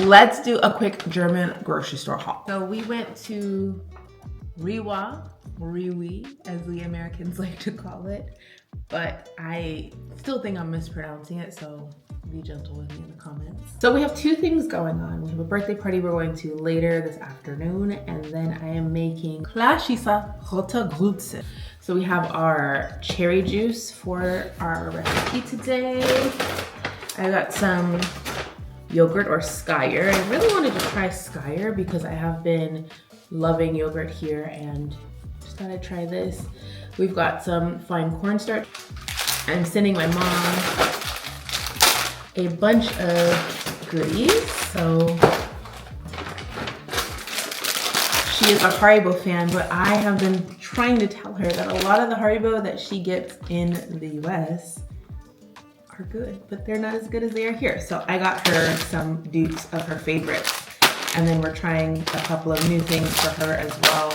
let's do a quick German grocery store haul. So we went to Riwi, as the Americans like to call it, but I still think I'm mispronouncing it, so be gentle with me in the comments. So we have two things going on. We have a birthday party we're going to later this afternoon, and then I am making klassische rote Grütze. So we have our cherry juice for our recipe today. I got some yogurt or skyr. I really wanted to try skyr because I have been loving yogurt here and just thought I'd try this. We've got some fine cornstarch. I'm sending my mom a bunch of goodies. So she is a Haribo fan, but I have been trying to tell her that a lot of the Haribo that she gets in the US are good, but they're not as good as they are here. So I got her some dupes of her favorites. And then we're trying a couple of new things for her as well.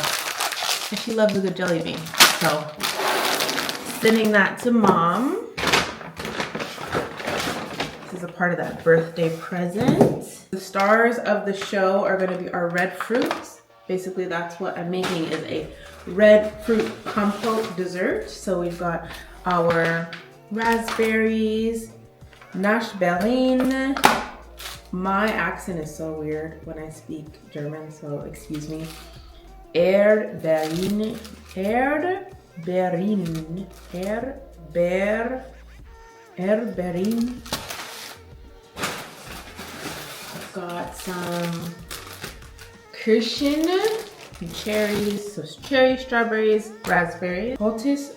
And she loves a good jelly bean. So sending that to mom. This is a part of that birthday present. The stars of the show are gonna be our red fruits. Basically, that's what I'm making, is a red fruit compote dessert. So we've got our raspberries, Naschbeeren. My accent is so weird when I speak German, so excuse me. Erdbeeren. I've got some Kirschen, cherries, so cherry, strawberries, raspberries, rotes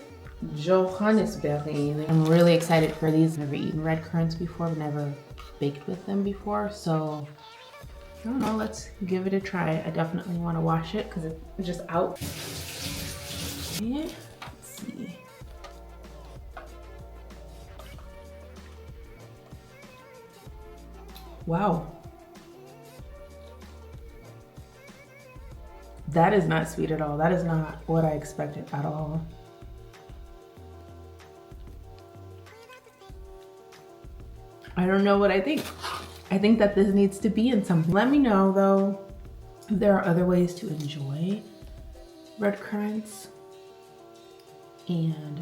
Johannisbeeren. I'm really excited for these. I've never eaten red currants before, I've never baked with them before, so I don't know, let's give it a try. I definitely want to wash it because it's just out. Okay, let's see. Wow. That is not sweet at all. That is not what I expected at all. I don't know what I think. I think that this needs to be in something. Let me know though if there are other ways to enjoy red currants, and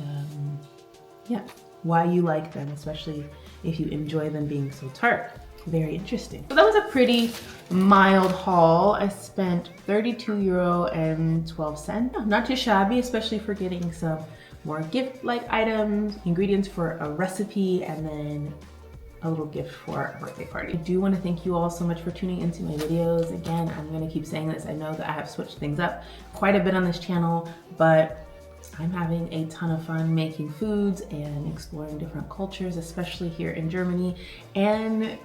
yeah, why you like them, especially if you enjoy them being so tart. Very interesting. So that was a pretty mild haul. I spent €32.12. Not too shabby, especially for getting some more gift-like items, ingredients for a recipe, and then a little gift for a birthday party. I do want to thank you all so much for tuning into my videos. Again, I'm going to keep saying this. I know that I have switched things up quite a bit on this channel, but I'm having a ton of fun making foods and exploring different cultures, especially here in Germany, and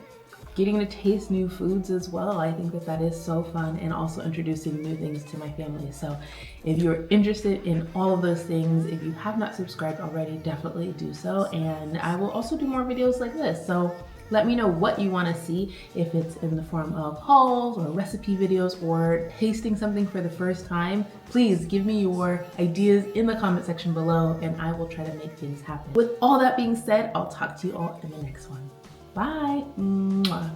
getting to taste new foods as well. I think that that is so fun, and also introducing new things to my family. So if you're interested in all of those things, if you have not subscribed already, definitely do so. And I will also do more videos like this. So let me know what you want to see, if it's in the form of hauls or recipe videos or tasting something for the first time. Please give me your ideas in the comment section below, and I will try to make things happen. With all that being said, I'll talk to you all in the next one. Bye. Mwah.